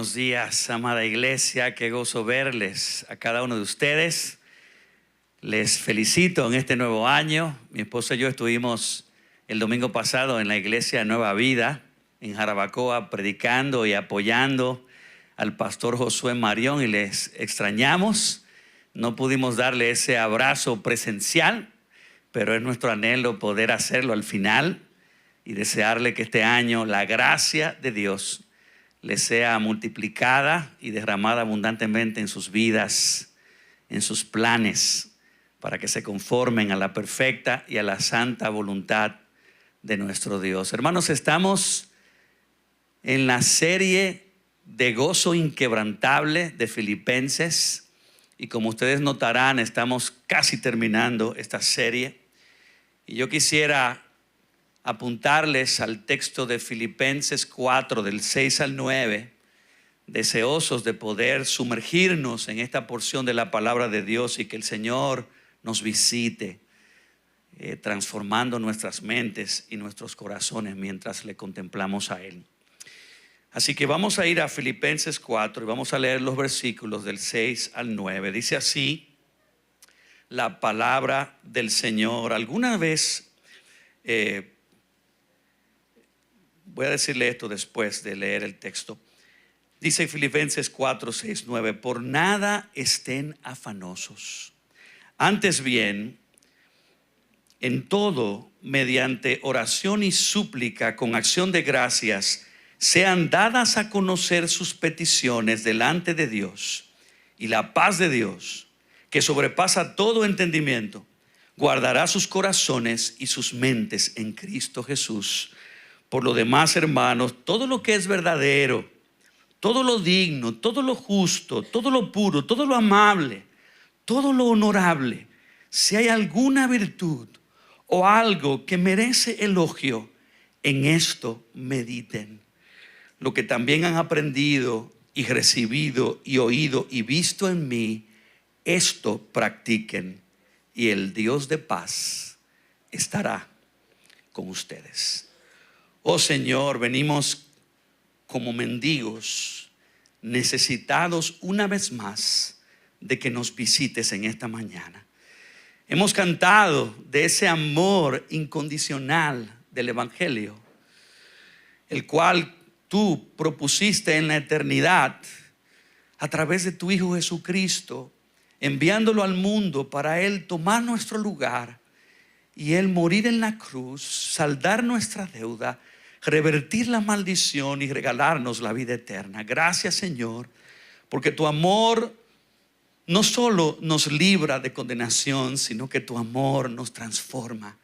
buenos días, amada iglesia. Qué gozo verles a cada uno de ustedes. Les felicito en este nuevo año. Mi esposa y yo estuvimos el domingo pasado en la iglesia Nueva Vida en Jarabacoa predicando y apoyando al pastor Josué Marión, y les extrañamos. No pudimos darle ese abrazo presencial, pero es nuestro anhelo poder hacerlo al final y desearle que este año la gracia de Dios les sea multiplicada y derramada abundantemente en sus vidas, en sus planes, para que se conformen a la perfecta y a la santa voluntad de nuestro Dios. Hermanos, estamos en la serie de gozo inquebrantable de Filipenses, y como ustedes notarán, estamos casi terminando esta serie. Y yo quisiera apuntarles al texto de Filipenses 4, del 6 al 9, deseosos de poder sumergirnos en esta porción de la palabra de Dios y que el Señor nos visite, transformando nuestras mentes y nuestros corazones mientras le contemplamos a Él. Así que vamos a ir a Filipenses 4 y vamos a leer los versículos del 6 al 9. Dice así la palabra del Señor. Alguna vez voy a decirle esto después de leer el texto. Dice Filipenses 4, 6, 9: por nada estén afanosos, antes bien, en todo, mediante oración y súplica, con acción de gracias, sean dadas a conocer sus peticiones delante de Dios, y la paz de Dios, que sobrepasa todo entendimiento, guardará sus corazones y sus mentes en Cristo Jesús. Por lo demás, hermanos, todo lo que es verdadero, todo lo digno, todo lo justo, todo lo puro, todo lo amable, todo lo honorable, si hay alguna virtud o algo que merece elogio, en esto mediten. Lo que también han aprendido y recibido y oído y visto en mí, esto practiquen, y el Dios de paz estará con ustedes. Oh Señor, venimos como mendigos, necesitados una vez más de que nos visites en esta mañana. Hemos cantado de ese amor incondicional del Evangelio, el cual tú propusiste en la eternidad a través de tu Hijo Jesucristo, enviándolo al mundo para Él tomar nuestro lugar y Él morir en la cruz, saldar nuestra deuda, revertir la maldición y regalarnos la vida eterna. Gracias, Señor, porque tu amor no solo nos libra de condenación, sino que tu amor nos transforma.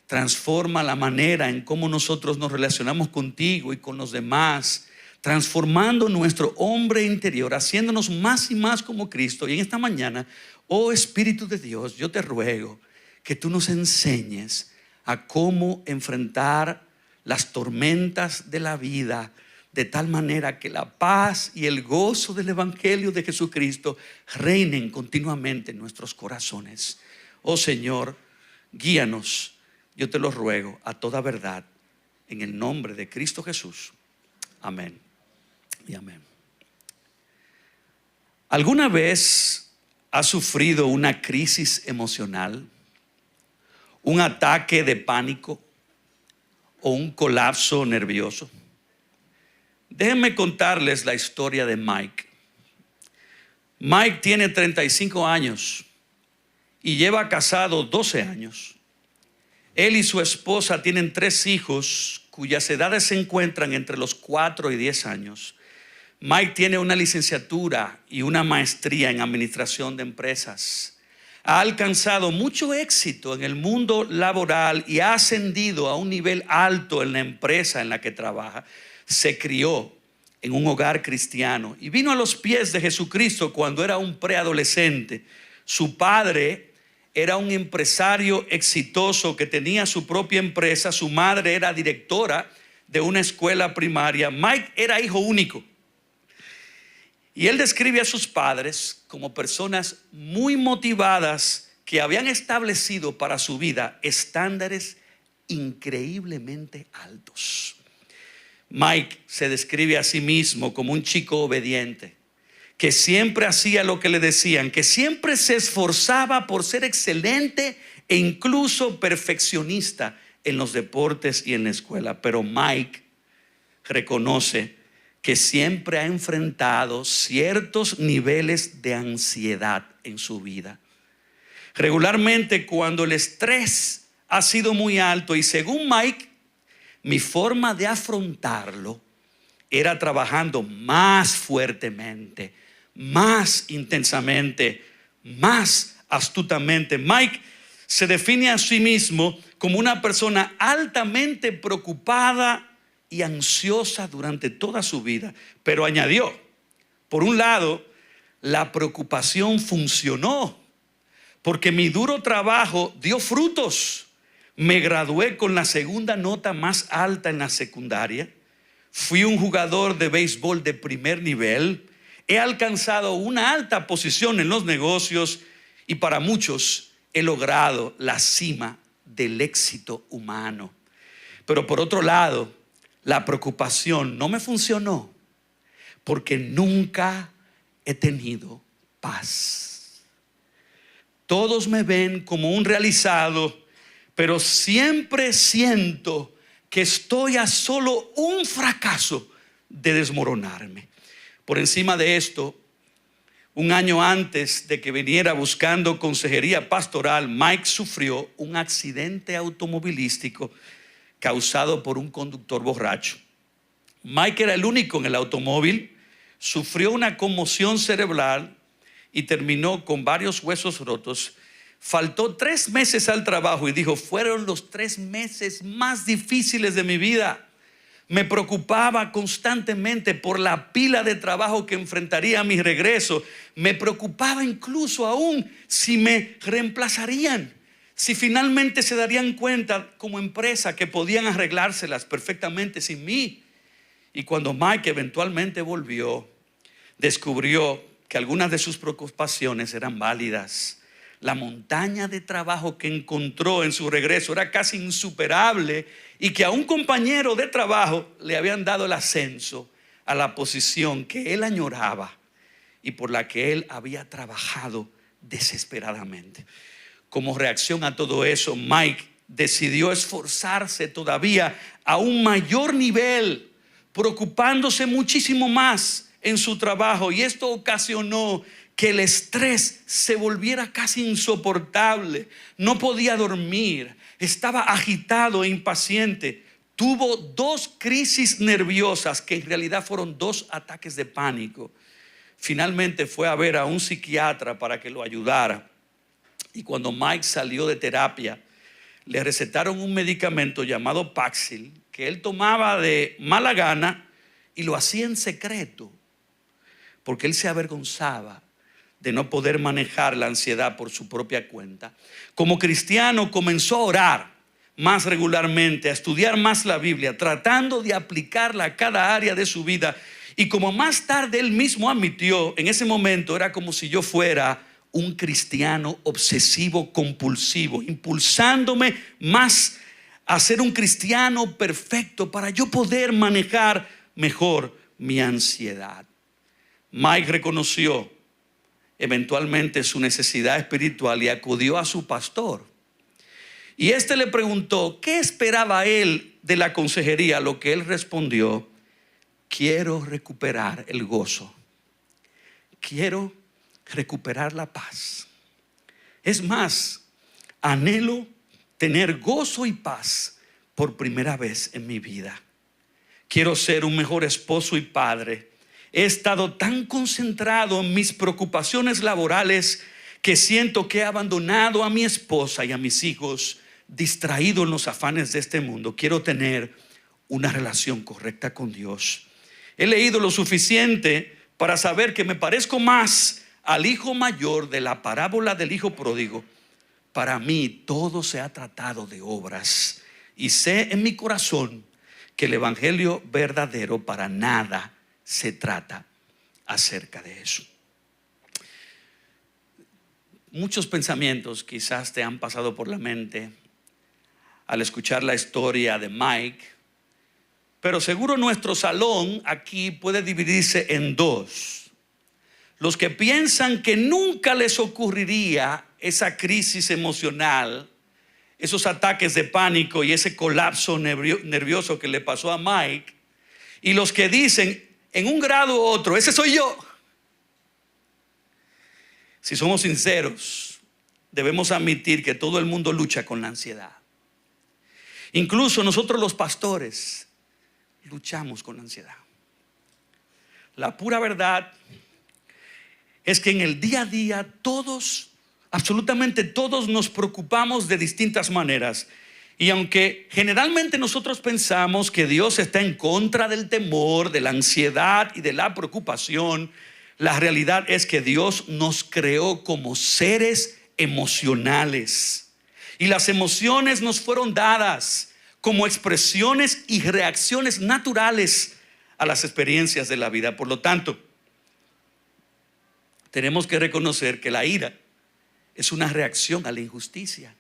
Transforma la manera en cómo nosotros nos relacionamos contigo y con los demás, transformando nuestro hombre interior, haciéndonos más y más como Cristo. Y en esta mañana, oh Espíritu de Dios, yo te ruego que tú nos enseñes a cómo enfrentar las tormentas de la vida, de tal manera que la paz y el gozo del Evangelio de Jesucristo reinen continuamente en nuestros corazones. Oh Señor, guíanos, yo te lo ruego, a toda verdad, en el nombre de Cristo Jesús. Amén y amén. ¿Alguna vez has sufrido una crisis emocional, un ataque de pánico o un colapso nervioso? Déjenme contarles la historia de Mike. Mike tiene 35 años y lleva casado 12 años. Él y su esposa tienen 3 hijos cuyas edades se encuentran entre los 4 y 10 años. Mike tiene una licenciatura y una maestría en administración de empresas. Ha alcanzado mucho éxito en el mundo laboral y ha ascendido a un nivel alto en la empresa en la que trabaja. Se crió en un hogar cristiano y vino a los pies de Jesucristo cuando era un preadolescente. Su padre era un empresario exitoso que tenía su propia empresa. Su madre era directora de una escuela primaria. Mike era hijo único. Y él describe a sus padres como personas muy motivadas que habían establecido para su vida estándares increíblemente altos. Mike se describe a sí mismo como un chico obediente, que siempre hacía lo que le decían, que siempre se esforzaba por ser excelente e incluso perfeccionista en los deportes y en la escuela. Pero Mike reconoce que siempre ha enfrentado ciertos niveles de ansiedad en su vida. Regularmente, cuando el estrés ha sido muy alto, y según Mike, mi forma de afrontarlo era trabajando más fuertemente, más intensamente, más astutamente. Mike se define a sí mismo como una persona altamente preocupada y ansiosa durante toda su vida. Pero añadió, por un lado, la preocupación funcionó porque mi duro trabajo dio frutos. Me gradué con la segunda nota más alta en la secundaria. Fui un jugador de béisbol de primer nivel. He alcanzado una alta posición en los negocios y para muchos he logrado la cima del éxito humano. Pero por otro lado, la preocupación no me funcionó porque nunca he tenido paz. Todos me ven como un realizado, pero siempre siento que estoy a solo un fracaso de desmoronarme. Por encima de esto, un año antes de que viniera buscando consejería pastoral, Mike sufrió un accidente automovilístico causado por un conductor borracho. Mike era el único en el automóvil, sufrió una conmoción cerebral y terminó con varios huesos rotos. Faltó 3 meses al trabajo y dijo: fueron los 3 meses más difíciles de mi vida. Me preocupaba constantemente por la pila de trabajo que enfrentaría a mi regreso. Me preocupaba incluso aún si me reemplazarían, si finalmente se darían cuenta como empresa que podían arreglárselas perfectamente sin mí. Y cuando Mike eventualmente volvió, descubrió que algunas de sus preocupaciones eran válidas. La montaña de trabajo que encontró en su regreso era casi insuperable, y que a un compañero de trabajo le habían dado el ascenso a la posición que él añoraba y por la que él había trabajado desesperadamente. Como reacción a todo eso, Mike decidió esforzarse todavía a un mayor nivel, preocupándose muchísimo más en su trabajo, y esto ocasionó que el estrés se volviera casi insoportable. No podía dormir, estaba agitado e impaciente. Tuvo 2 crisis nerviosas que en realidad fueron 2 ataques de pánico. Finalmente fue a ver a un psiquiatra para que lo ayudara. Y cuando Mike salió de terapia, le recetaron un medicamento llamado Paxil, que él tomaba de mala gana y lo hacía en secreto, porque él se avergonzaba de no poder manejar la ansiedad por su propia cuenta. Como cristiano comenzó a orar más regularmente, a estudiar más la Biblia, tratando de aplicarla a cada área de su vida. Y como más tarde él mismo admitió, en ese momento era como si yo fuera un cristiano obsesivo compulsivo, impulsándome más a ser un cristiano perfecto para yo poder manejar mejor mi ansiedad. Mike reconoció eventualmente su necesidad espiritual y acudió a su pastor. Y este le preguntó qué esperaba él de la consejería, a lo que él respondió: quiero recuperar el gozo, quiero recuperar la paz. Es más, anhelo tener gozo y paz por primera vez en mi vida. Quiero ser un mejor esposo y padre. He estado tan concentrado en mis preocupaciones laborales que siento que he abandonado a mi esposa y a mis hijos, distraído en los afanes de este mundo. Quiero tener una relación correcta con Dios. He leído lo suficiente para saber que me parezco más al hijo mayor de la parábola del hijo pródigo. Para mí todo se ha tratado de obras, y sé en mi corazón que el evangelio verdadero para nada se trata acerca de eso. Muchos pensamientos quizás te han pasado por la mente al escuchar la historia de Mike, Pero seguro nuestro salón aquí puede dividirse en dos. Los que piensan que nunca les ocurriría esa crisis emocional, esos ataques de pánico y ese colapso nervioso que le pasó a Mike. Y los que dicen en un grado u otro, ese soy yo. Si somos sinceros, debemos admitir que todo el mundo lucha con la ansiedad. Incluso nosotros los pastores luchamos con la ansiedad. La pura verdad es que en el día a día todos, absolutamente todos, nos preocupamos de distintas maneras. Y aunque generalmente nosotros pensamos que Dios está en contra del temor, de la ansiedad y de la preocupación, la realidad es que Dios nos creó como seres emocionales. Y las emociones nos fueron dadas como expresiones y reacciones naturales a las experiencias de la vida. Por lo tanto, tenemos que reconocer que la ira es una reacción a la injusticia,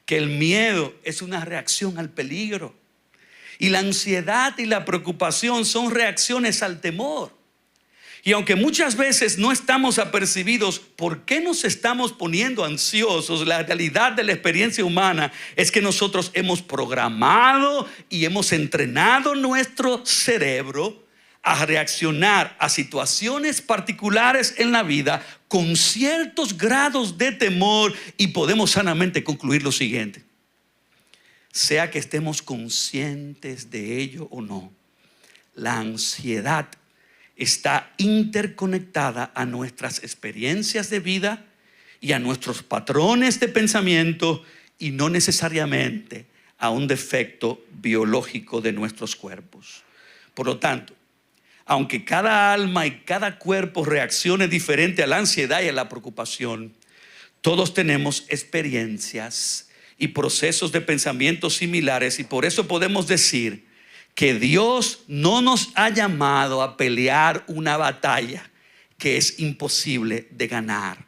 que el miedo es una reacción al peligro, y la ansiedad y la preocupación son reacciones al temor. Y aunque muchas veces no estamos apercibidos por qué nos estamos poniendo ansiosos, la realidad de la experiencia humana es que nosotros hemos programado y hemos entrenado nuestro cerebro a reaccionar a situaciones particulares en la vida con ciertos grados de temor, y podemos sanamente concluir lo siguiente: sea que estemos conscientes de ello o no, la ansiedad está interconectada a nuestras experiencias de vida y a nuestros patrones de pensamiento, y no necesariamente a un defecto biológico de nuestros cuerpos. Por lo tanto, aunque cada alma y cada cuerpo reaccione diferente a la ansiedad y a la preocupación, todos tenemos experiencias y procesos de pensamiento similares, y por eso podemos decir que Dios no nos ha llamado a pelear una batalla que es imposible de ganar.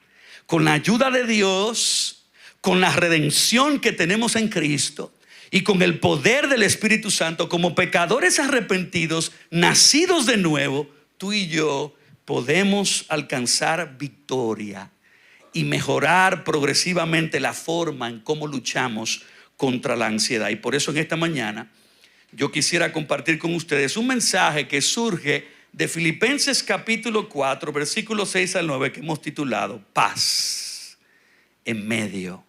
Con la ayuda de Dios, con la redención que tenemos en Cristo y con el poder del Espíritu Santo, como pecadores arrepentidos, nacidos de nuevo, tú y yo podemos alcanzar victoria y mejorar progresivamente la forma en cómo luchamos contra la ansiedad. Y por eso en esta mañana yo quisiera compartir con ustedes un mensaje que surge de Filipenses capítulo 4, versículos 6 al 9, que hemos titulado Paz en medio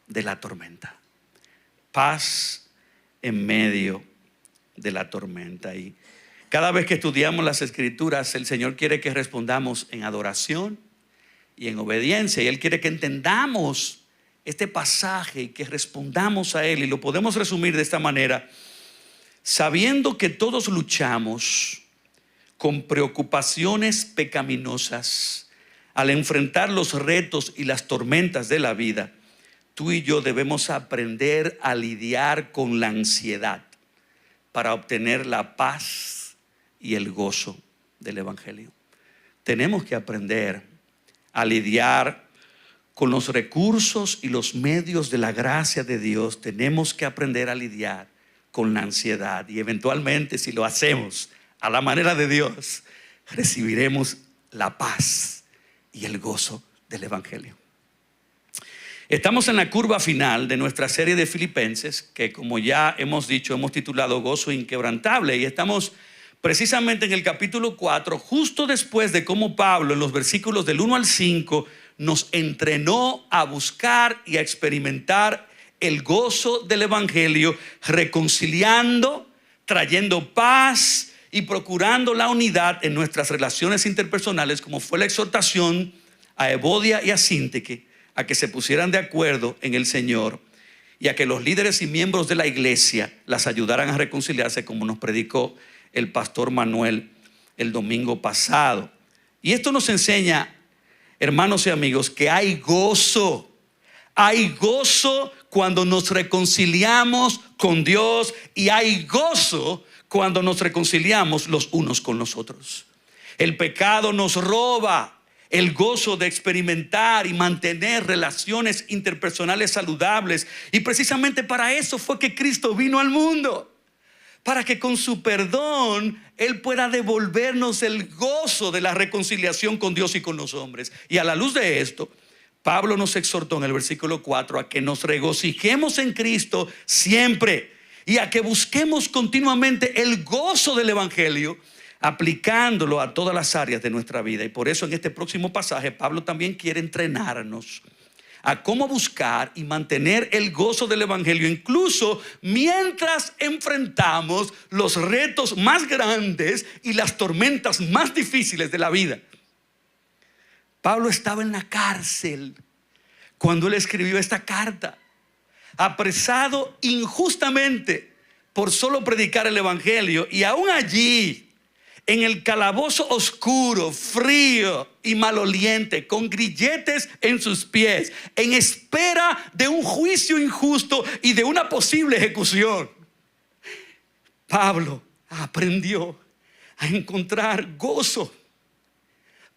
de la tormenta. Paz en medio de la tormenta. Y cada vez que estudiamos las Escrituras, el Señor quiere que respondamos en adoración y en obediencia. Y Él quiere que entendamos este pasaje y que respondamos a Él. Y lo podemos resumir de esta manera: sabiendo que todos luchamos con preocupaciones pecaminosas al enfrentar los retos y las tormentas de la vida, tú y yo debemos aprender a lidiar con la ansiedad para obtener la paz y el gozo del Evangelio. Tenemos que aprender a lidiar con los recursos y los medios de la gracia de Dios. Tenemos que aprender a lidiar con la ansiedad, y eventualmente, si lo hacemos a la manera de Dios, recibiremos la paz y el gozo del Evangelio. Estamos en la curva final de nuestra serie de Filipenses, que, como ya hemos dicho, hemos titulado Gozo Inquebrantable, y estamos precisamente en el capítulo 4, justo después de cómo Pablo, en los versículos del 1 al 5, nos entrenó a buscar y a experimentar el gozo del Evangelio, reconciliando, trayendo paz y procurando la unidad en nuestras relaciones interpersonales, como fue la exhortación a Evodia y a Síntique a que se pusieran de acuerdo en el Señor, y a que los líderes y miembros de la iglesia las ayudaran a reconciliarse, como nos predicó el pastor Manuel el domingo pasado. Y esto nos enseña, hermanos y amigos, que hay gozo. Hay gozo cuando nos reconciliamos con Dios, y hay gozo cuando nos reconciliamos los unos con los otros. El pecado nos roba el gozo de experimentar y mantener relaciones interpersonales saludables, y precisamente para eso fue que Cristo vino al mundo, para que con su perdón Él pueda devolvernos el gozo de la reconciliación con Dios y con los hombres. Y a la luz de esto, Pablo nos exhortó en el versículo 4 a que nos regocijemos en Cristo siempre y a que busquemos continuamente el gozo del evangelio, aplicándolo a todas las áreas de nuestra vida. Y por eso en este próximo pasaje Pablo también quiere entrenarnos a cómo buscar y mantener el gozo del evangelio, incluso mientras enfrentamos los retos más grandes y las tormentas más difíciles de la vida. Pablo estaba en la cárcel cuando él escribió esta carta, apresado injustamente por solo predicar el evangelio, y aún allí, en el calabozo oscuro, frío y maloliente, con grilletes en sus pies, en espera de un juicio injusto y de una posible ejecución, Pablo aprendió a encontrar gozo.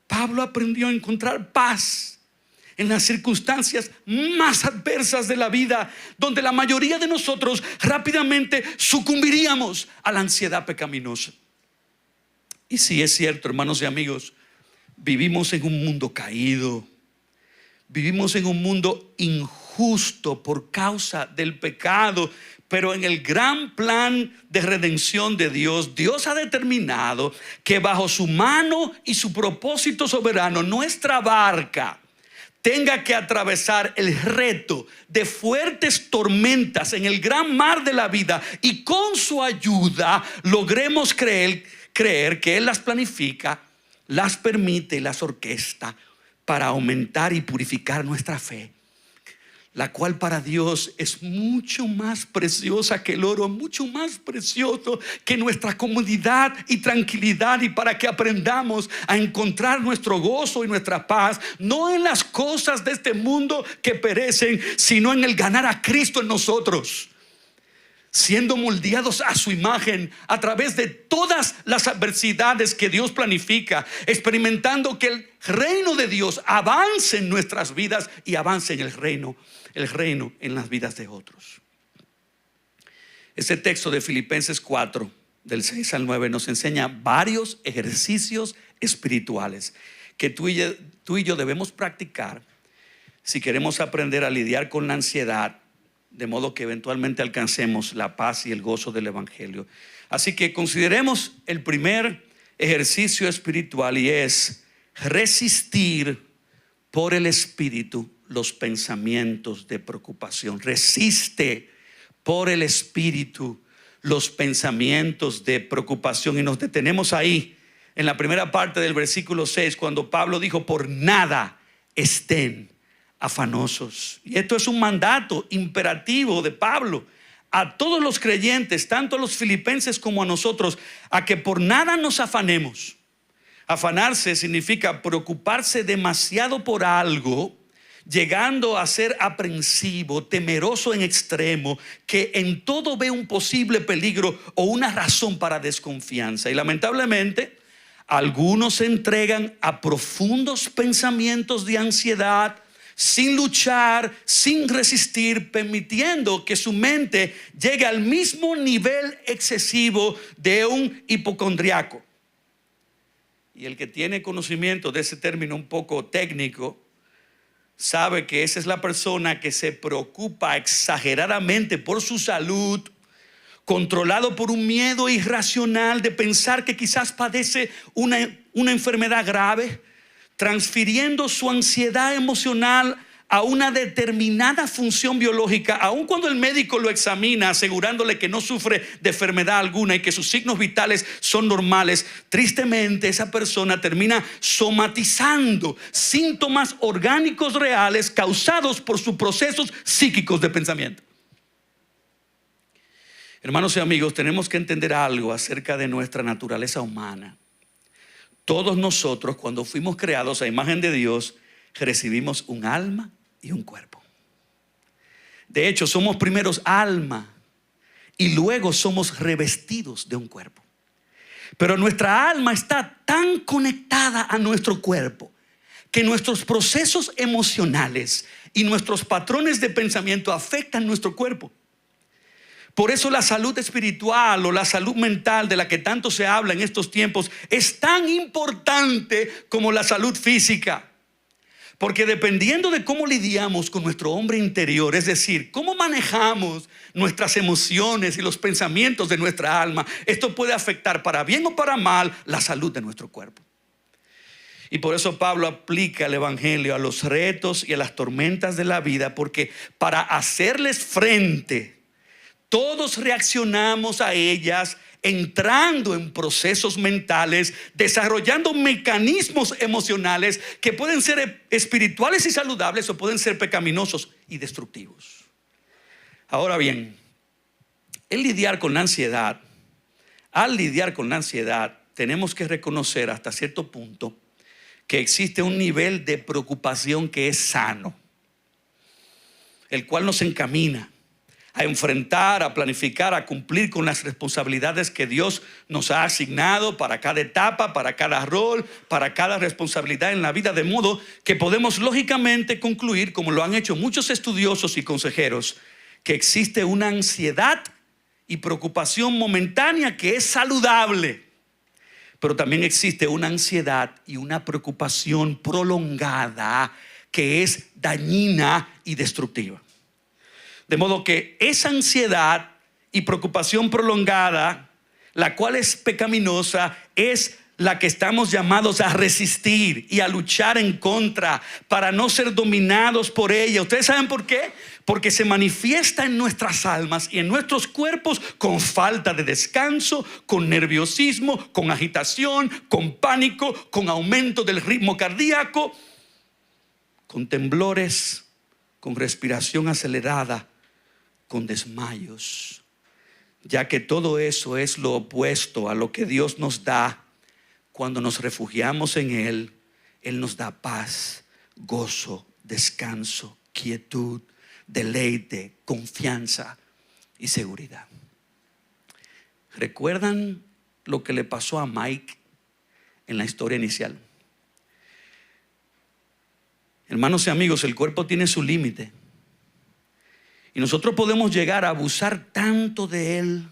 Pablo aprendió a encontrar paz en las circunstancias más adversas de la vida, donde la mayoría de nosotros rápidamente sucumbiríamos a la ansiedad pecaminosa. Y sí, es cierto, hermanos y amigos, vivimos en un mundo caído, vivimos en un mundo injusto por causa del pecado, pero en el gran plan de redención de Dios, Dios ha determinado que bajo su mano y su propósito soberano, nuestra barca tenga que atravesar el reto de fuertes tormentas en el gran mar de la vida, y con su ayuda logremos creer que Él las planifica, las permite y las orquesta para aumentar y purificar nuestra fe, la cual para Dios es mucho más preciosa que el oro, mucho más precioso que nuestra comodidad y tranquilidad, y para que aprendamos a encontrar nuestro gozo y nuestra paz no en las cosas de este mundo que perecen, sino en el ganar a Cristo en nosotros, siendo moldeados a su imagen a través de todas las adversidades que Dios planifica, experimentando que el reino de Dios avance en nuestras vidas y avance en el reino en las vidas de otros. Este texto de Filipenses 4, del 6 al 9, nos enseña varios ejercicios espirituales que tú y yo debemos practicar si queremos aprender a lidiar con la ansiedad, de modo que eventualmente alcancemos la paz y el gozo del evangelio. Así que consideremos el primer ejercicio espiritual, y es resistir por el Espíritu los pensamientos de preocupación. Resiste por el Espíritu los pensamientos de preocupación. Y nos detenemos ahí en la primera parte del versículo 6, cuando Pablo dijo: por nada estén afanosos. Y esto es un mandato imperativo de Pablo a todos los creyentes, tanto a los filipenses como a nosotros, a que por nada nos afanemos. Afanarse significa preocuparse demasiado por algo, llegando a ser aprensivo, temeroso en extremo, que en todo ve un posible peligro o una razón para desconfianza. Y lamentablemente algunos se entregan a profundos pensamientos de ansiedad, sin luchar, sin resistir, permitiendo que su mente llegue al mismo nivel excesivo de un hipocondriaco. Y el que tiene conocimiento de ese término un poco técnico sabe que esa es la persona que se preocupa exageradamente por su salud, controlado por un miedo irracional de pensar que quizás padece una enfermedad grave, transfiriendo su ansiedad emocional a una determinada función biológica, aun cuando el médico lo examina asegurándole que no sufre de enfermedad alguna y que sus signos vitales son normales. Tristemente, esa persona termina somatizando síntomas orgánicos reales causados por sus procesos psíquicos de pensamiento. Hermanos y amigos, tenemos que entender algo acerca de nuestra naturaleza humana. Todos nosotros, cuando fuimos creados a imagen de Dios, recibimos un alma y un cuerpo. De hecho, somos primeros alma y luego somos revestidos de un cuerpo. Pero nuestra alma está tan conectada a nuestro cuerpo que nuestros procesos emocionales y nuestros patrones de pensamiento afectan nuestro cuerpo. Por eso la salud espiritual o la salud mental de la que tanto se habla en estos tiempos es tan importante como la salud física. Porque dependiendo de cómo lidiamos con nuestro hombre interior, es decir, cómo manejamos nuestras emociones y los pensamientos de nuestra alma, esto puede afectar para bien o para mal la salud de nuestro cuerpo. Y por eso Pablo aplica el evangelio a los retos y a las tormentas de la vida, porque para hacerles frente, todos reaccionamos a ellas entrando en procesos mentales, desarrollando mecanismos emocionales que pueden ser espirituales y saludables o pueden ser pecaminosos y destructivos. Ahora bien, al lidiar con la ansiedad, tenemos que reconocer hasta cierto punto que existe un nivel de preocupación que es sano, el cual nos encamina a enfrentar, a planificar, a cumplir con las responsabilidades que Dios nos ha asignado para cada etapa, para cada rol, para cada responsabilidad en la vida, de modo que podemos lógicamente concluir, como lo han hecho muchos estudiosos y consejeros, que existe una ansiedad y preocupación momentánea que es saludable, pero también existe una ansiedad y una preocupación prolongada que es dañina y destructiva. De modo que esa ansiedad y preocupación prolongada, la cual es pecaminosa, es la que estamos llamados a resistir y a luchar en contra para no ser dominados por ella. ¿Ustedes saben por qué? Porque se manifiesta en nuestras almas y en nuestros cuerpos con falta de descanso, con nerviosismo, con agitación, con pánico, con aumento del ritmo cardíaco, con temblores, con respiración acelerada, con desmayos, ya que todo eso es lo opuesto a lo que Dios nos da cuando nos refugiamos en Él. Él nos da paz, gozo, descanso, quietud, deleite, confianza y seguridad. ¿Recuerdan lo que le pasó a Mike en la historia inicial? Hermanos y amigos, el cuerpo tiene su límite. Y nosotros podemos llegar a abusar tanto de él,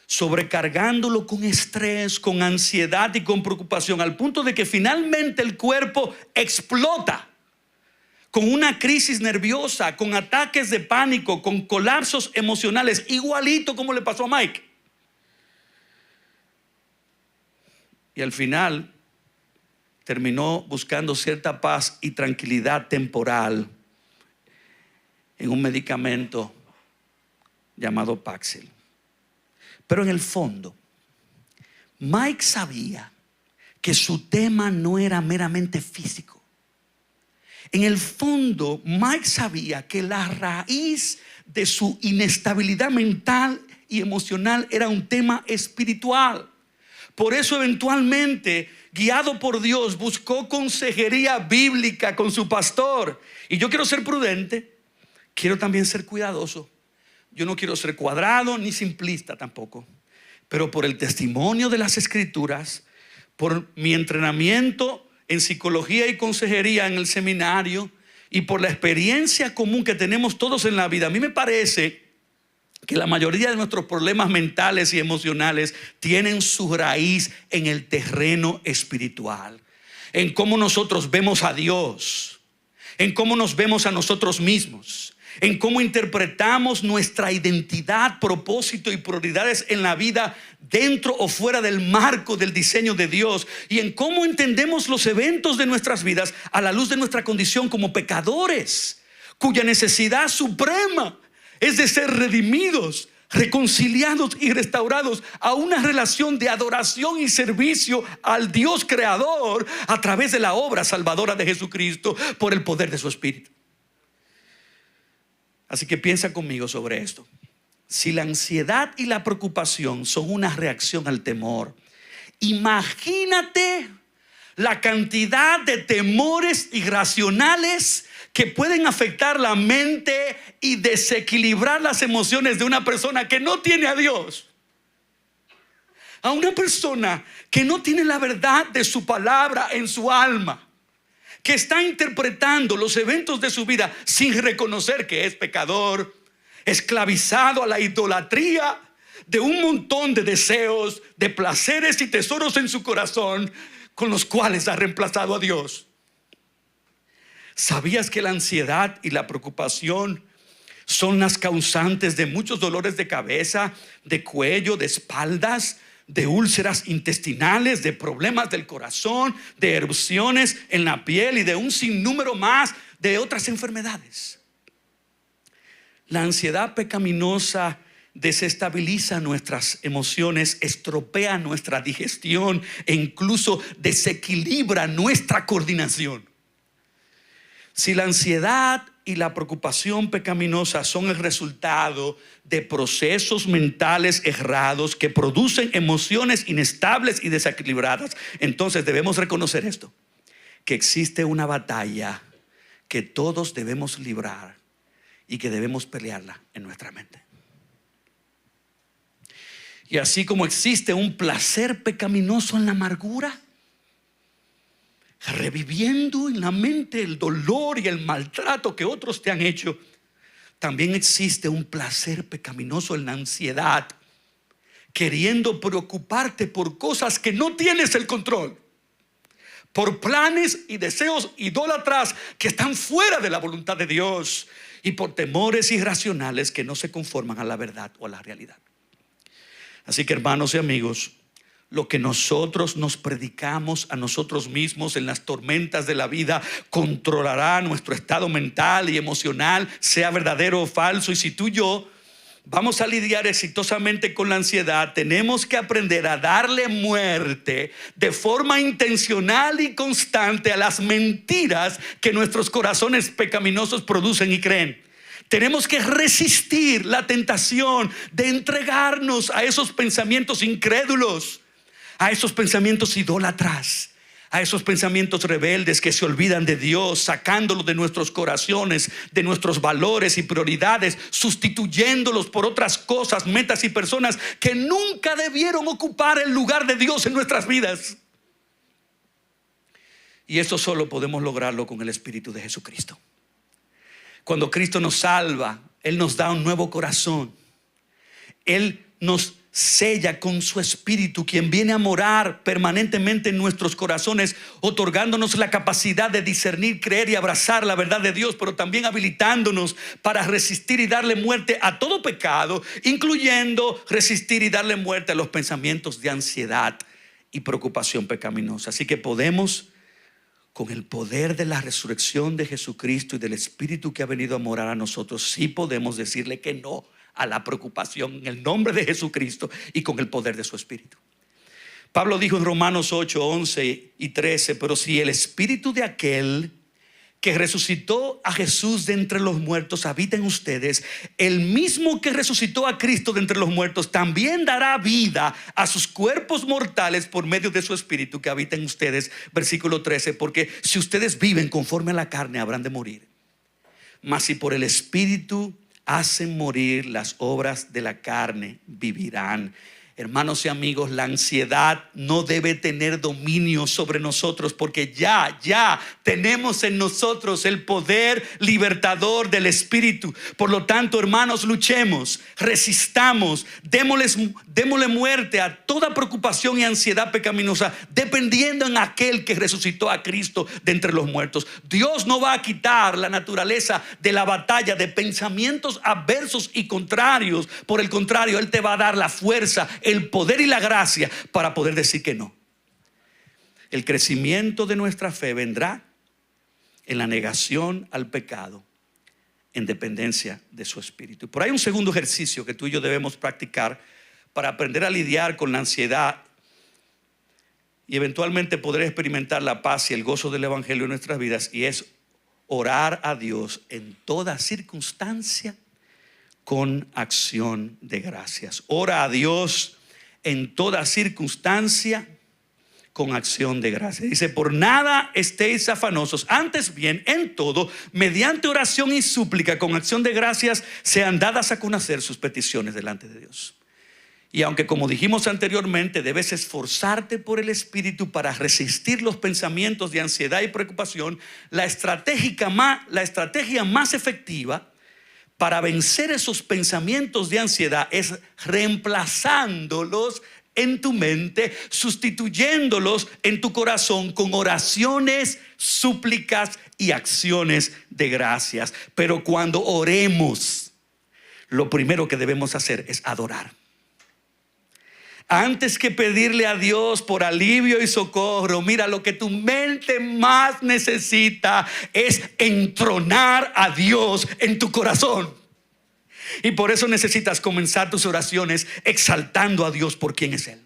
sobrecargándolo con estrés, con ansiedad y con preocupación, al punto de que finalmente el cuerpo explota con una crisis nerviosa, con ataques de pánico, con colapsos emocionales, igualito como le pasó a Mike. Y al final terminó buscando cierta paz y tranquilidad temporal en un medicamento llamado Paxil. Pero en el fondo, Mike sabía que su tema no era meramente físico. En el fondo, Mike sabía que la raíz de su inestabilidad mental y emocional era un tema espiritual. Por eso eventualmente, guiado por Dios, buscó consejería bíblica con su pastor. Y yo quiero ser prudente, quiero también ser cuidadoso. Yo no quiero ser cuadrado ni simplista tampoco. Pero por el testimonio de las Escrituras, por mi entrenamiento en psicología y consejería en el seminario y por la experiencia común que tenemos todos en la vida, a mí me parece que la mayoría de nuestros problemas mentales y emocionales tienen su raíz en el terreno espiritual, en cómo nosotros vemos a Dios, en cómo nos vemos a nosotros mismos, en cómo interpretamos nuestra identidad, propósito y prioridades en la vida dentro o fuera del marco del diseño de Dios, y en cómo entendemos los eventos de nuestras vidas a la luz de nuestra condición como pecadores, cuya necesidad suprema es de ser redimidos, reconciliados y restaurados a una relación de adoración y servicio al Dios creador a través de la obra salvadora de Jesucristo por el poder de su Espíritu. Así que piensa conmigo sobre esto. Si la ansiedad y la preocupación son una reacción al temor, imagínate la cantidad de temores irracionales que pueden afectar la mente y desequilibrar las emociones de una persona que no tiene a Dios. A una persona que no tiene la verdad de su palabra en su alma, que está interpretando los eventos de su vida sin reconocer que es pecador, esclavizado a la idolatría de un montón de deseos, de placeres y tesoros en su corazón, con los cuales ha reemplazado a Dios. ¿Sabías que la ansiedad y la preocupación son las causantes de muchos dolores de cabeza, de cuello, de espaldas, de úlceras intestinales, de problemas del corazón, de erupciones en la piel y de un sinnúmero más de otras enfermedades? La ansiedad pecaminosa desestabiliza nuestras emociones, estropea nuestra digestión e incluso desequilibra nuestra coordinación. Si la ansiedad y la preocupación pecaminosa son el resultado de procesos mentales errados que producen emociones inestables y desequilibradas, entonces debemos reconocer esto, que existe una batalla que todos debemos librar y que debemos pelearla en nuestra mente. Y así como existe un placer pecaminoso en la amargura, reviviendo en la mente el dolor y el maltrato que otros te han hecho, también existe un placer pecaminoso en la ansiedad, queriendo preocuparte por cosas que no tienes el control, por planes y deseos idólatras que están fuera de la voluntad de Dios y por temores irracionales que no se conforman a la verdad o a la realidad. Así que, hermanos y amigos, lo que nosotros nos predicamos a nosotros mismos en las tormentas de la vida controlará nuestro estado mental y emocional, sea verdadero o falso. Y si tú y yo vamos a lidiar exitosamente con la ansiedad, tenemos que aprender a darle muerte de forma intencional y constante a las mentiras que nuestros corazones pecaminosos producen y creen. Tenemos que resistir la tentación de entregarnos a esos pensamientos incrédulos, a esos pensamientos idólatras, a esos pensamientos rebeldes que se olvidan de Dios, sacándolos de nuestros corazones, de nuestros valores y prioridades, sustituyéndolos por otras cosas, metas y personas que nunca debieron ocupar el lugar de Dios en nuestras vidas. Y eso solo podemos lograrlo con el Espíritu de Jesucristo. Cuando Cristo nos salva, Él nos da un nuevo corazón. Él nos sella con su Espíritu, quien viene a morar permanentemente en nuestros corazones, otorgándonos la capacidad de discernir, creer y abrazar la verdad de Dios, pero también habilitándonos para resistir y darle muerte a todo pecado, incluyendo resistir y darle muerte a los pensamientos de ansiedad y preocupación pecaminosa. Así que podemos, con el poder de la resurrección de Jesucristo y del Espíritu que ha venido a morar a nosotros, sí podemos decirle que no a la preocupación en el nombre de Jesucristo y con el poder de su Espíritu. Pablo dijo en Romanos 8, 11 y 13: pero si el Espíritu de aquel que resucitó a Jesús de entre los muertos habita en ustedes, el mismo que resucitó a Cristo de entre los muertos también dará vida a sus cuerpos mortales por medio de su Espíritu que habita en ustedes. Versículo 13: porque si ustedes viven conforme a la carne, habrán de morir. Mas si por el Espíritu hacen morir las obras de la carne, vivirán. Hermanos y amigos, la ansiedad no debe tener dominio sobre nosotros, porque ya tenemos en nosotros el poder libertador del Espíritu. Por lo tanto, hermanos, luchemos, resistamos, démosle muerte a toda preocupación y ansiedad pecaminosa, dependiendo en aquel que resucitó a Cristo de entre los muertos. Dios no va a quitar la naturaleza de la batalla de pensamientos adversos y contrarios. Por el contrario, Él te va a dar la fuerza, el poder y la gracia para poder decir que no. El crecimiento de nuestra fe vendrá en la negación al pecado, en dependencia de su Espíritu. Por ahí un segundo ejercicio que tú y yo debemos practicar para aprender a lidiar con la ansiedad y eventualmente poder experimentar la paz y el gozo del Evangelio en nuestras vidas, y es orar a Dios en toda circunstancia con acción de gracias. Ora a Dios en toda circunstancia con acción de gracias. Dice: por nada estéis afanosos, antes bien en todo, mediante oración y súplica con acción de gracias, sean dadas a conocer sus peticiones delante de Dios. Y aunque, como dijimos anteriormente, debes esforzarte por el Espíritu para resistir los pensamientos de ansiedad y preocupación, la estrategia más efectiva para vencer esos pensamientos de ansiedad es reemplazándolos en tu mente, sustituyéndolos en tu corazón con oraciones, súplicas y acciones de gracias. Pero cuando oremos, lo primero que debemos hacer es adorar. Antes que pedirle a Dios por alivio y socorro, mira, lo que tu mente más necesita es entronar a Dios en tu corazón. Y por eso necesitas comenzar tus oraciones exaltando a Dios por quién es Él.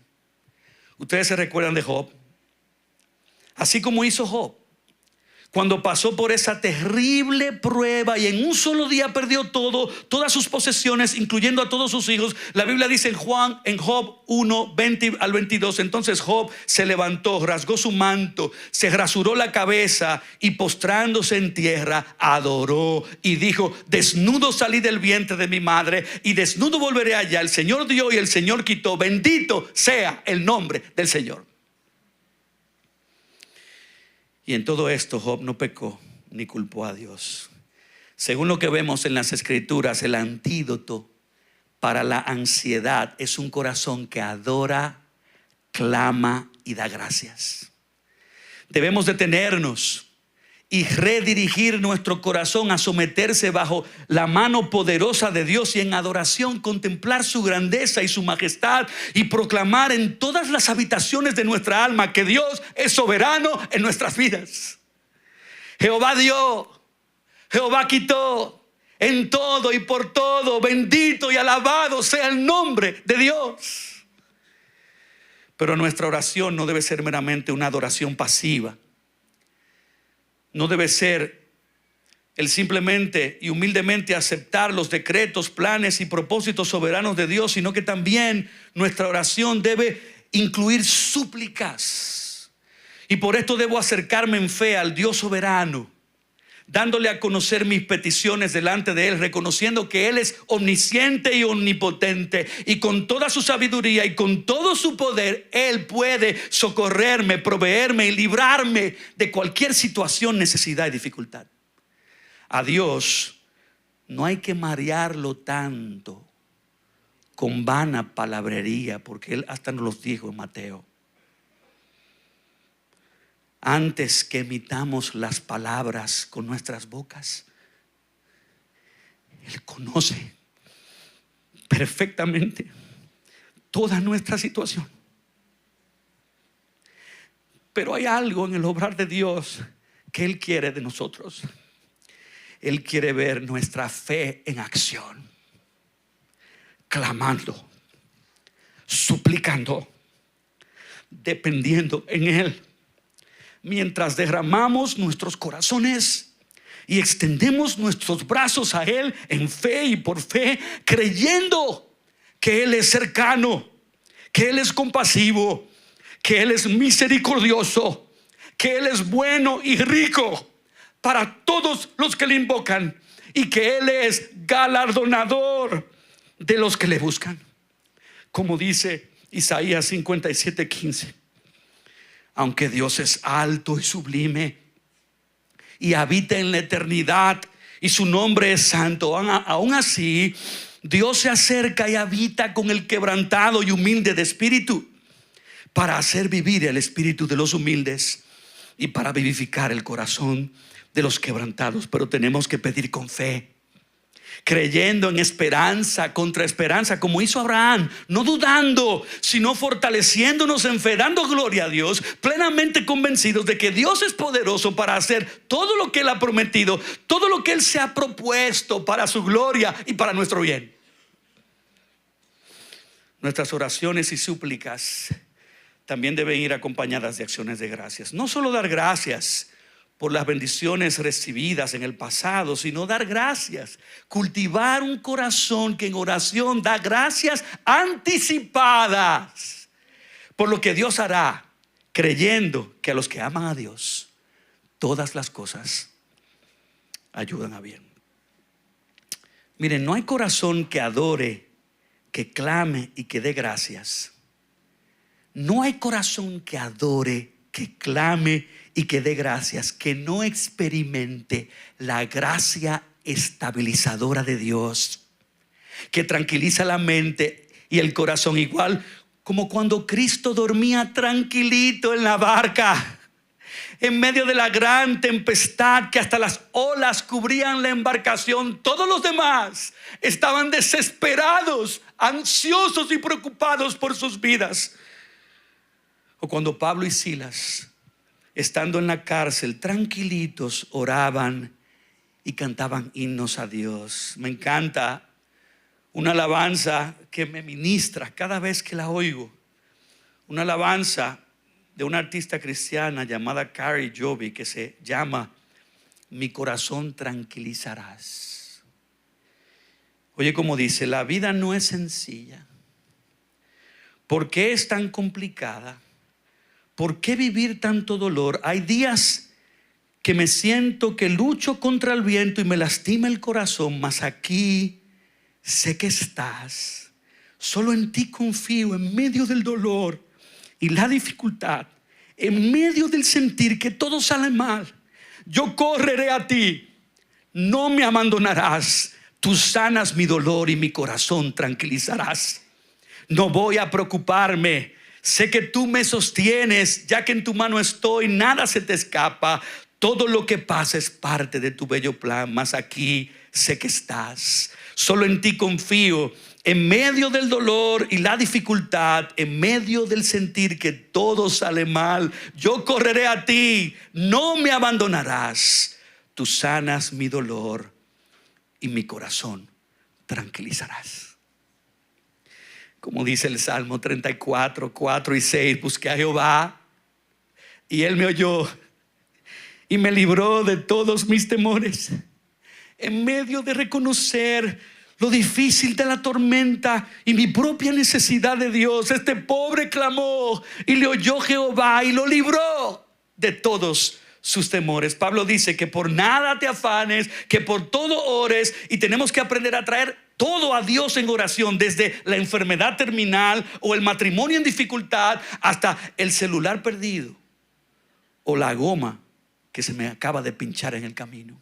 Ustedes se recuerdan de Job. Así como hizo Job cuando pasó por esa terrible prueba y en un solo día perdió todo, todas sus posesiones, incluyendo a todos sus hijos. La Biblia dice en Job 1, 20 al 22, entonces Job se levantó, rasgó su manto, se rasuró la cabeza y postrándose en tierra, adoró y dijo: desnudo salí del vientre de mi madre y desnudo volveré allá. El Señor dio y el Señor quitó. Bendito sea el nombre del Señor. Y en todo esto Job no pecó ni culpó a Dios. Según lo que vemos en las Escrituras, el antídoto para la ansiedad es un corazón que adora, clama y da gracias. Debemos detenernos y redirigir nuestro corazón a someterse bajo la mano poderosa de Dios y en adoración contemplar su grandeza y su majestad y proclamar en todas las habitaciones de nuestra alma que Dios es soberano en nuestras vidas. Jehová dio, Jehová quitó, en todo y por todo bendito y alabado sea el nombre de Dios. Pero nuestra oración no debe ser meramente una adoración pasiva. No debe ser el simplemente y humildemente aceptar los decretos, planes y propósitos soberanos de Dios, sino que también nuestra oración debe incluir súplicas. Y por esto debo acercarme en fe al Dios soberano, dándole a conocer mis peticiones delante de Él, reconociendo que Él es omnisciente y omnipotente, y con toda su sabiduría y con todo su poder Él puede socorrerme, proveerme y librarme de cualquier situación, necesidad y dificultad. A Dios no hay que marearlo tanto con vana palabrería, porque Él hasta nos los dijo en Mateo. Antes que emitamos las palabras con nuestras bocas, Él conoce perfectamente toda nuestra situación. Pero hay algo en el obrar de Dios que Él quiere de nosotros. Él quiere ver nuestra fe en acción, clamando, suplicando, dependiendo en Él. Mientras derramamos nuestros corazones y extendemos nuestros brazos a Él en fe y por fe, creyendo que Él es cercano, que Él es compasivo, que Él es misericordioso, que Él es bueno y rico para todos los que le invocan, y que Él es galardonador de los que le buscan. Como dice Isaías 57:15. Aunque Dios es alto y sublime y habita en la eternidad y su nombre es santo, aún así Dios se acerca y habita con el quebrantado y humilde de espíritu, para hacer vivir el espíritu de los humildes y para vivificar el corazón de los quebrantados. Pero tenemos que pedir con fe, creyendo en esperanza contra esperanza, como hizo Abraham, no dudando, sino fortaleciéndonos en fe, dando gloria a Dios, plenamente convencidos de que Dios es poderoso para hacer todo lo que Él ha prometido, todo lo que Él se ha propuesto para su gloria y para nuestro bien. Nuestras oraciones y súplicas también deben ir acompañadas de acciones de gracias. No solo dar gracias por las bendiciones recibidas en el pasado, sino dar gracias, cultivar un corazón que en oración da gracias anticipadas por lo que Dios hará, creyendo que a los que aman a Dios todas las cosas ayudan a bien. Miren, no hay corazón que adore, que clame y que dé gracias. No hay corazón que adore, que clame y que dé gracias, que no experimente la gracia estabilizadora de Dios, que tranquiliza la mente y el corazón, igual como cuando Cristo dormía tranquilito en la barca, en medio de la gran tempestad que hasta las olas cubrían la embarcación. Todos los demás estaban desesperados, ansiosos y preocupados por sus vidas. O cuando Pablo y Silas, estando en la cárcel, tranquilitos, oraban y cantaban himnos a Dios. Me encanta una alabanza que me ministra cada vez que la oigo. Una alabanza de una artista cristiana llamada Carrie Joby, que se llama Mi corazón tranquilizarás. Oye, como dice, la vida no es sencilla. ¿Por qué es tan complicada? ¿Por qué vivir tanto dolor? Hay días que me siento que lucho contra el viento y me lastima el corazón, mas aquí sé que estás. Solo en ti confío en medio del dolor y la dificultad, en medio del sentir que todo sale mal. Yo correré a ti, no me abandonarás. Tú sanas mi dolor y mi corazón tranquilizarás. No voy a preocuparme. Sé que tú me sostienes, ya que en tu mano estoy, nada se te escapa. Todo lo que pasa es parte de tu bello plan, mas aquí sé que estás. Solo en ti confío, en medio del dolor y la dificultad, en medio del sentir que todo sale mal. Yo correré a ti, no me abandonarás. Tú sanas mi dolor y mi corazón tranquilizarás. Como dice el Salmo 34, 4 y 6, busqué a Jehová y Él me oyó y me libró de todos mis temores. En medio de reconocer lo difícil de la tormenta y mi propia necesidad de Dios, este pobre clamó y le oyó Jehová y lo libró de todos sus temores. Pablo dice que por nada te afanes, que por todo ores, y tenemos que aprender a traer todo a Dios en oración, desde la enfermedad terminal o el matrimonio en dificultad hasta el celular perdido o la goma que se me acaba de pinchar en el camino.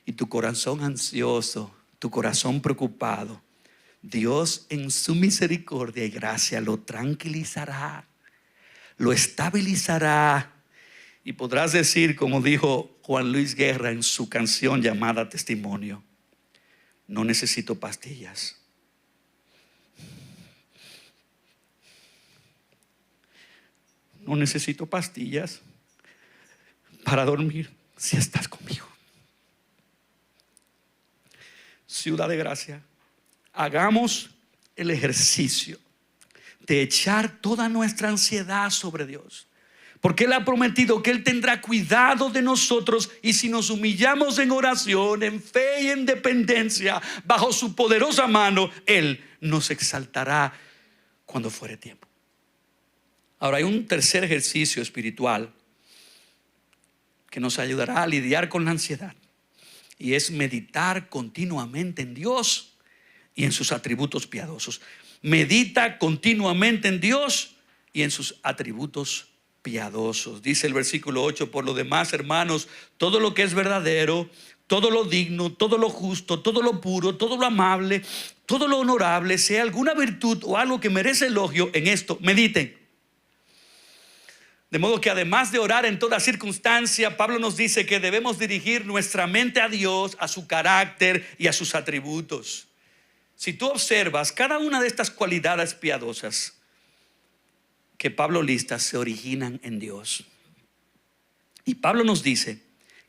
Y tu corazón ansioso, tu corazón preocupado, Dios en su misericordia y gracia lo tranquilizará, lo estabilizará. Y podrás decir, como dijo Juan Luis Guerra en su canción llamada Testimonio: no necesito pastillas. No necesito pastillas para dormir si estás conmigo. Ciudad de Gracia, hagamos el ejercicio de echar toda nuestra ansiedad sobre Dios, porque Él ha prometido que Él tendrá cuidado de nosotros, y si nos humillamos en oración, en fe y en dependencia bajo su poderosa mano, Él nos exaltará cuando fuere tiempo. Ahora hay un tercer ejercicio espiritual que nos ayudará a lidiar con la ansiedad, y es meditar continuamente en Dios y en sus atributos piadosos. Medita continuamente en Dios y en sus atributos piadosos. Dice el versículo 8: por lo demás, hermanos, todo lo que es verdadero, todo lo digno, todo lo justo, todo lo puro, todo lo amable, todo lo honorable, sea alguna virtud o algo que merece elogio, en esto mediten. De modo que además de orar en toda circunstancia, Pablo nos dice que debemos dirigir nuestra mente a Dios, a su carácter y a sus atributos. Si tú observas, cada una de estas cualidades piadosas que Pablo lista se originan en Dios. Y Pablo nos dice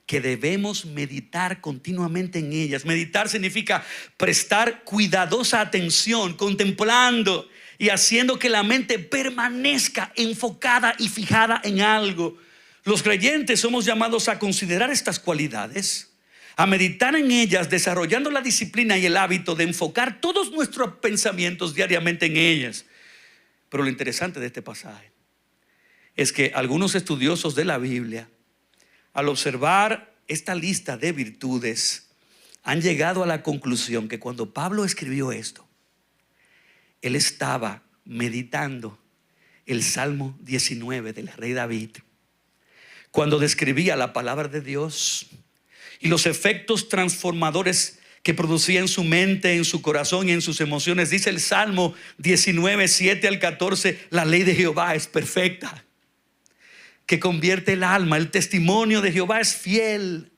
que debemos meditar continuamente en ellas. Meditar significa prestar cuidadosa atención, contemplando y haciendo que la mente permanezca enfocada y fijada en algo. Los creyentes somos llamados a considerar estas cualidades, a meditar en ellas, desarrollando la disciplina y el hábito de enfocar todos nuestros pensamientos diariamente en ellas. Pero lo interesante de este pasaje es que algunos estudiosos de la Biblia, al observar esta lista de virtudes, han llegado a la conclusión que cuando Pablo escribió esto, él estaba meditando el Salmo 19 del rey David, cuando describía la palabra de Dios y los efectos transformadores que producía en su mente, en su corazón y en sus emociones. Dice el Salmo 19, 7 al 14, la ley de Jehová es perfecta, que convierte el alma. El testimonio de Jehová es fiel,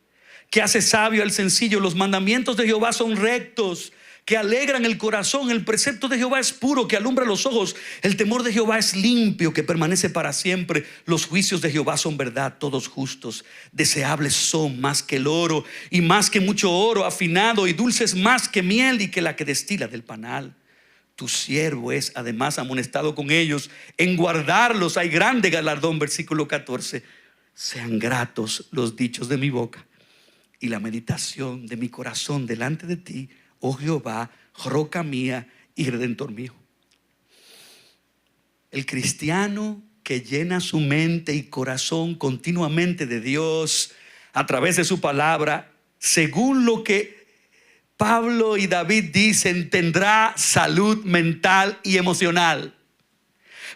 que hace sabio al sencillo. Los mandamientos de Jehová son rectos, que alegran el corazón. El precepto de Jehová es puro, que alumbra los ojos. El temor de Jehová es limpio, que permanece para siempre. Los juicios de Jehová son verdad, todos justos. Deseables son más que el oro, y más que mucho oro afinado, y dulces más que miel, y que la que destila del panal. Tu siervo es además amonestado con ellos. En guardarlos hay grande galardón. Versículo 14. Sean gratos los dichos de mi boca y la meditación de mi corazón delante de ti, oh Jehová, roca mía y redentor mío. El cristiano que llena su mente y corazón continuamente de Dios a través de su palabra, según lo que Pablo y David dicen, tendrá salud mental y emocional.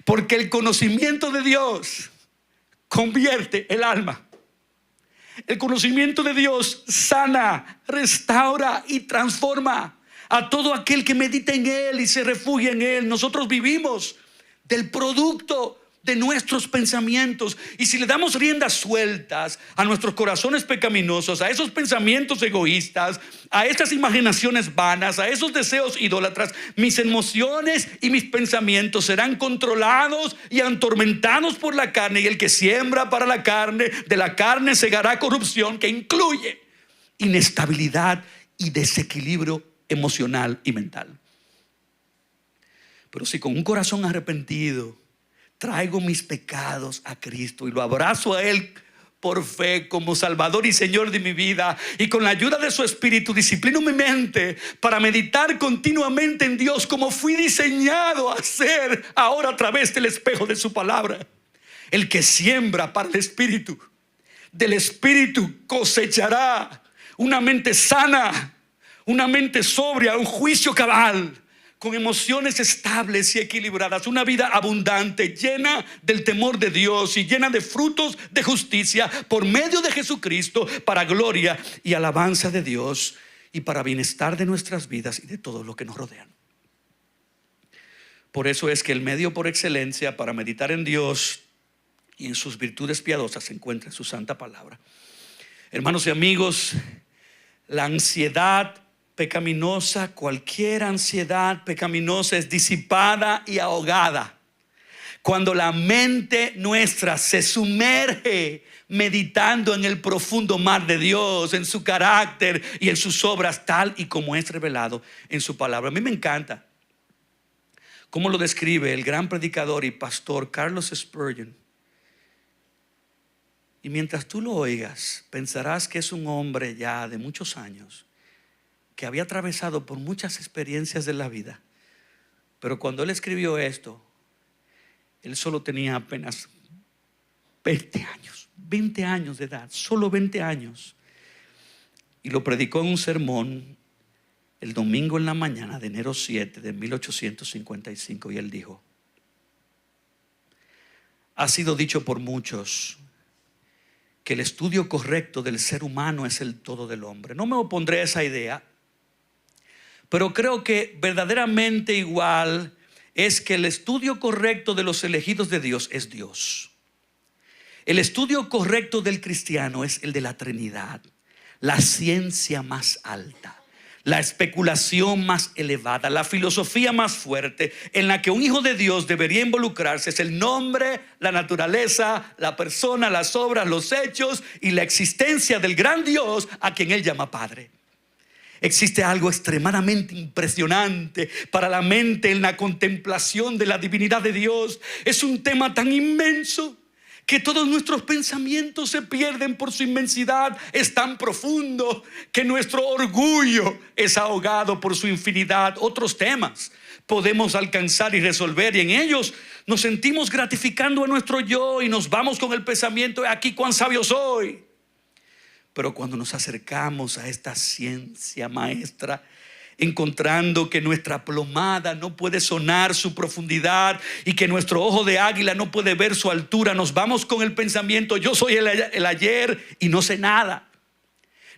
Porque el conocimiento de Dios convierte el alma. El conocimiento de Dios sana, restaura y transforma a todo aquel que medita en Él y se refugia en Él. Nosotros vivimos del producto de nuestros pensamientos, y si le damos riendas sueltas a nuestros corazones pecaminosos, a esos pensamientos egoístas, a estas imaginaciones vanas, a esos deseos idólatras, mis emociones y mis pensamientos serán controlados y atormentados por la carne, y el que siembra para la carne, de la carne segará corrupción, que incluye inestabilidad y desequilibrio emocional y mental. Pero si con un corazón arrepentido traigo mis pecados a Cristo y lo abrazo a Él por fe como Salvador y Señor de mi vida, y con la ayuda de su Espíritu disciplino mi mente para meditar continuamente en Dios como fui diseñado a hacer ahora a través del espejo de su palabra. El que siembra para el Espíritu, del Espíritu cosechará una mente sana, una mente sobria, un juicio cabal, con emociones estables y equilibradas, una vida abundante, llena del temor de Dios y llena de frutos de justicia por medio de Jesucristo, para gloria y alabanza de Dios y para bienestar de nuestras vidas y de todo lo que nos rodean. Por eso es que el medio por excelencia para meditar en Dios y en sus virtudes piadosas se encuentra en su santa palabra. Hermanos y amigos, la ansiedad pecaminosa, cualquier ansiedad pecaminosa, es disipada y ahogada cuando la mente nuestra se sumerge meditando en el profundo mar de Dios, en su carácter y en sus obras, tal y como es revelado en su palabra. A mí me encanta cómo lo describe el gran predicador y pastor Carlos Spurgeon. Y mientras tú lo oigas, pensarás que es un hombre ya de muchos años, que había atravesado por muchas experiencias de la vida. Pero cuando él escribió esto, él solo tenía apenas 20 años de edad, solo 20 años. Y lo predicó en un sermón el domingo en la mañana de enero 7 de 1855. Y él dijo: ha sido dicho por muchos que el estudio correcto del ser humano es el todo del hombre. No me opondré a esa idea, pero creo que verdaderamente igual es que el estudio correcto de los elegidos de Dios es Dios. El estudio correcto del cristiano es el de la Trinidad, la ciencia más alta, la especulación más elevada, la filosofía más fuerte en la que un hijo de Dios debería involucrarse. Es el nombre, la naturaleza, la persona, las obras, los hechos y la existencia del gran Dios a quien él llama Padre. Existe algo extremadamente impresionante para la mente en la contemplación de la divinidad de Dios. Es un tema tan inmenso que todos nuestros pensamientos se pierden por su inmensidad. Es tan profundo que nuestro orgullo es ahogado por su infinidad. Otros temas podemos alcanzar y resolver, y en ellos nos sentimos gratificando a nuestro yo y nos vamos con el pensamiento: aquí cuán sabio soy. Pero cuando nos acercamos a esta ciencia maestra, encontrando que nuestra plomada no puede sonar su profundidad y que nuestro ojo de águila no puede ver su altura, nos vamos con el pensamiento: yo soy el ayer y no sé nada.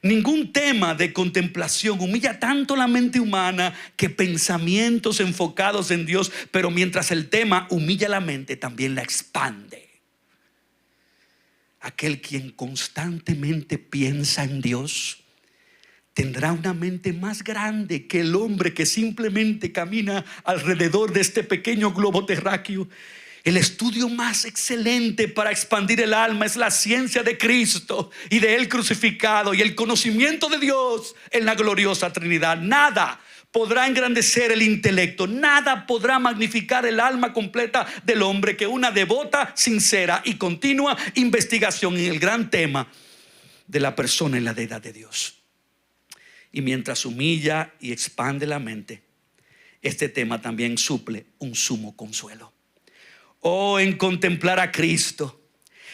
Ningún tema de contemplación humilla tanto la mente humana que pensamientos enfocados en Dios. Pero mientras el tema humilla la mente, también la expande. Aquel quien constantemente piensa en Dios tendrá una mente más grande que el hombre que simplemente camina alrededor de este pequeño globo terráqueo. El estudio más excelente para expandir el alma es la ciencia de Cristo y de Él crucificado y el conocimiento de Dios en la gloriosa Trinidad. Nada podrá engrandecer el intelecto, nada podrá magnificar el alma completa del hombre que una devota, sincera y continua investigación en el gran tema de la persona y la deidad de Dios. Y mientras humilla y expande la mente, este tema también suple un sumo consuelo. En contemplar a Cristo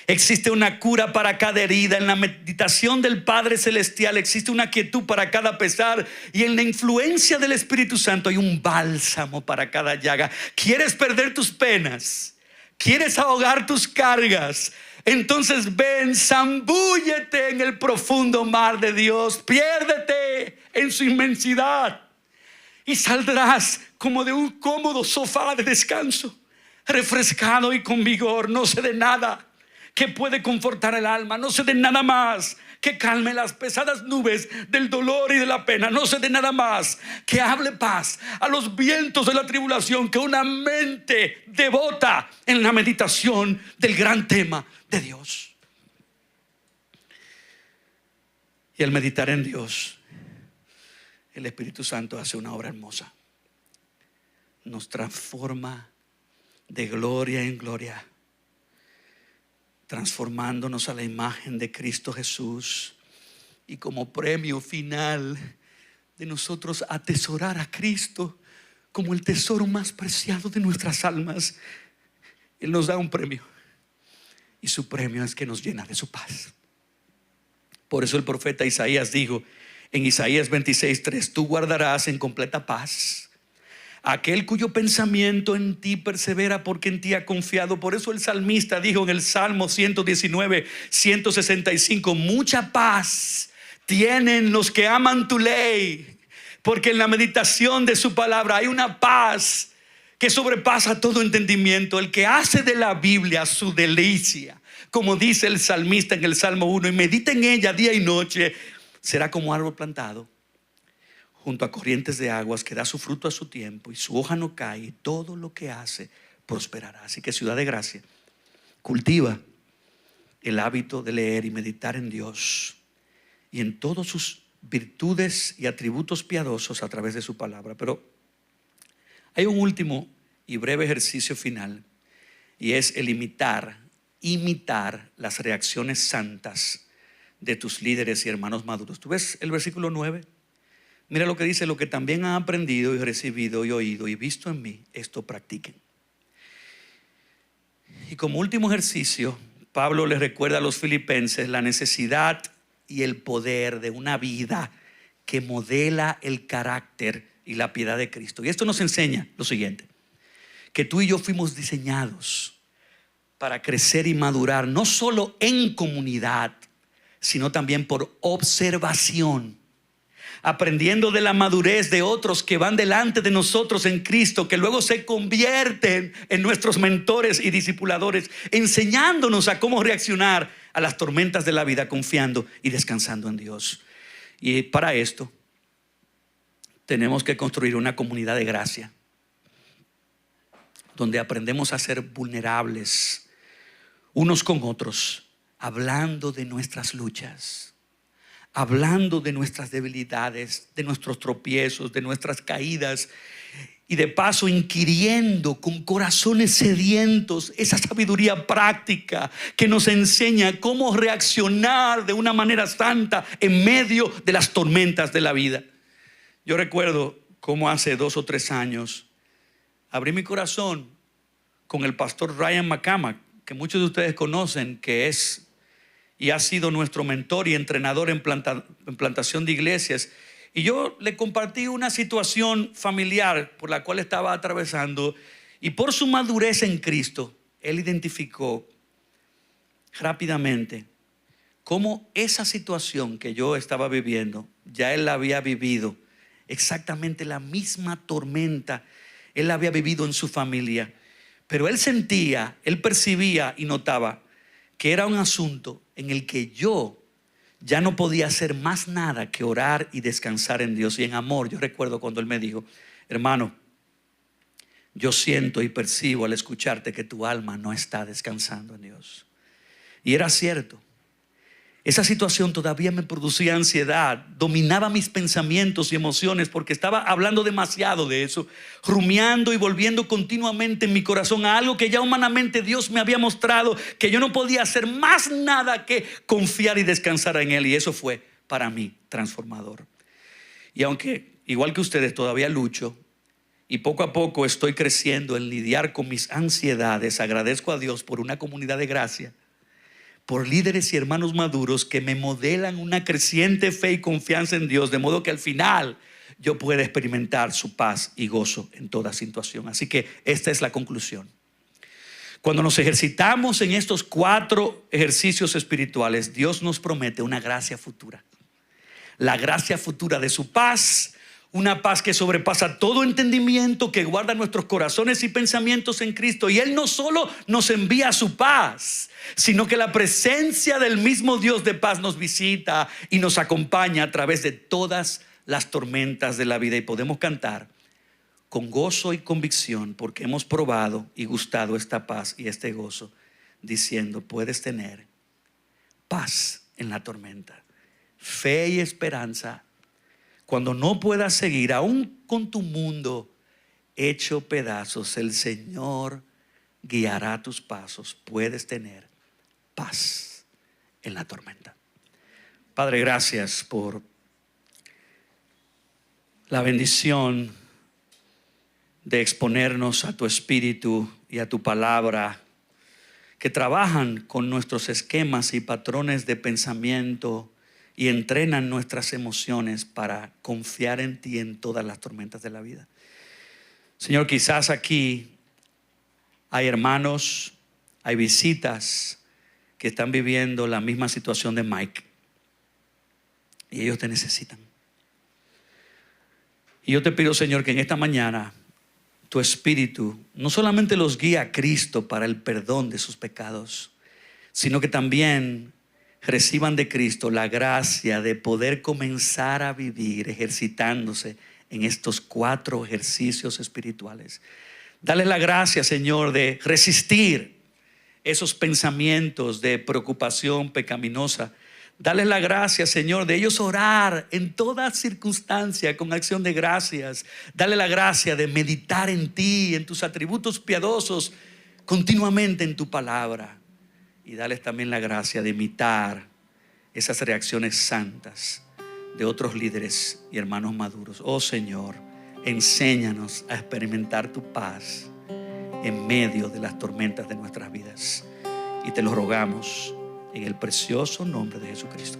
existe una cura para cada herida. En la meditación del Padre Celestial existe una quietud para cada pesar. Y en la influencia del Espíritu Santo hay un bálsamo para cada llaga. ¿Quieres perder tus penas? ¿Quieres ahogar tus cargas? Entonces ven, zambúllete en el profundo mar de Dios. Piérdete en su inmensidad y saldrás como de un cómodo sofá de descanso, refrescado y con vigor. No sé de nada que puede confortar el alma. No sé de nada más que calme las pesadas nubes del dolor y de la pena. No sé de nada más que hable paz a los vientos de la tribulación que una mente devota en la meditación del gran tema de Dios. Y al meditar en Dios, el Espíritu Santo hace una obra hermosa. Nos transforma de gloria en gloria, transformándonos a la imagen de Cristo Jesús. Y como premio final de nosotros atesorar a Cristo como el tesoro más preciado de nuestras almas, Él nos da un premio. Y su premio es que nos llena de su paz. Por eso el profeta Isaías dijo en Isaías 26:3: tú guardarás en completa paz aquel cuyo pensamiento en ti persevera, porque en ti ha confiado. Por eso el salmista dijo en el Salmo 119, 165: mucha paz tienen los que aman tu ley, porque en la meditación de su palabra hay una paz que sobrepasa todo entendimiento. El que hace de la Biblia su delicia, como dice el salmista en el Salmo 1, y medita en ella día y noche, será como árbol plantado junto a corrientes de aguas, que da su fruto a su tiempo y su hoja no cae, y todo lo que hace prosperará. Así que, Ciudad de Gracia, cultiva el hábito de leer y meditar en Dios y en todas sus virtudes y atributos piadosos a través de su palabra. Pero hay un último y breve ejercicio final, y es el imitar las reacciones santas de tus líderes y hermanos maduros. ¿Tú ves el versículo 9? Mira lo que dice: lo que también han aprendido y recibido y oído y visto en mí, esto practiquen. Y como último ejercicio, Pablo les recuerda a los filipenses la necesidad y el poder de una vida que modela el carácter y la piedad de Cristo. Y esto nos enseña lo siguiente: que tú y yo fuimos diseñados para crecer y madurar, no solo en comunidad, sino también por observación, aprendiendo de la madurez de otros que van delante de nosotros en Cristo, que luego se convierten en nuestros mentores y discipuladores, enseñándonos a cómo reaccionar a las tormentas de la vida, confiando y descansando en Dios. Y para esto tenemos que construir una comunidad de gracia, donde aprendemos a ser vulnerables unos con otros, hablando de nuestras luchas, hablando de nuestras debilidades, de nuestros tropiezos, de nuestras caídas, y de paso inquiriendo con corazones sedientos esa sabiduría práctica que nos enseña cómo reaccionar de una manera santa en medio de las tormentas de la vida. Yo recuerdo cómo hace 2 o 3 años abrí mi corazón con el pastor Ryan McCammon, que muchos de ustedes conocen, que es y ha sido nuestro mentor y entrenador en plantación de iglesias. Y yo le compartí una situación familiar por la cual estaba atravesando, y por su madurez en Cristo, él identificó rápidamente cómo esa situación que yo estaba viviendo, ya él la había vivido, exactamente la misma tormenta, él la había vivido en su familia. Pero él sentía, él percibía y notaba que era un asunto en el que yo ya no podía hacer más nada que orar y descansar en Dios y en amor. Yo recuerdo cuando él me dijo: hermano, yo siento y percibo al escucharte que tu alma no está descansando en Dios. Y era cierto. Esa situación todavía me producía ansiedad, dominaba mis pensamientos y emociones porque estaba hablando demasiado de eso, rumiando y volviendo continuamente en mi corazón a algo que ya humanamente Dios me había mostrado que yo no podía hacer más nada que confiar y descansar en Él. Y eso fue para mí transformador. Y aunque, igual que ustedes, todavía lucho y poco a poco estoy creciendo en lidiar con mis ansiedades, agradezco a Dios por una comunidad de gracia, por líderes y hermanos maduros que me modelan una creciente fe y confianza en Dios, de modo que al final yo pueda experimentar su paz y gozo en toda situación. Así que esta es la conclusión. Cuando nos ejercitamos en estos 4 ejercicios espirituales, Dios nos promete una gracia futura. La gracia futura de su paz, una paz que sobrepasa todo entendimiento, que guarda nuestros corazones y pensamientos en Cristo. Y Él no solo nos envía su paz, sino que la presencia del mismo Dios de paz nos visita y nos acompaña a través de todas las tormentas de la vida. Y podemos cantar con gozo y convicción porque hemos probado y gustado esta paz y este gozo, diciendo: puedes tener paz en la tormenta, fe y esperanza. Cuando no puedas seguir, aún con tu mundo hecho pedazos, el Señor guiará tus pasos. Puedes tener paz en la tormenta. Padre, gracias por la bendición de exponernos a tu Espíritu y a tu palabra, que trabajan con nuestros esquemas y patrones de pensamiento y entrenan nuestras emociones para confiar en ti en todas las tormentas de la vida. Señor, quizás aquí hay hermanos, hay visitas que están viviendo la misma situación de Mike y ellos te necesitan. Y yo te pido, Señor, que en esta mañana tu Espíritu no solamente los guíe a Cristo para el perdón de sus pecados, sino que también reciban de Cristo la gracia de poder comenzar a vivir ejercitándose en estos 4 ejercicios espirituales. Dale la gracia, Señor, de resistir esos pensamientos de preocupación pecaminosa. Dale la gracia, Señor, de ellos orar en toda circunstancia con acción de gracias. Dale la gracia de meditar en ti, en tus atributos piadosos, continuamente en tu palabra. Y dales también la gracia de imitar esas reacciones santas de otros líderes y hermanos maduros. Oh Señor, enséñanos a experimentar tu paz en medio de las tormentas de nuestras vidas. Y te lo rogamos en el precioso nombre de Jesucristo.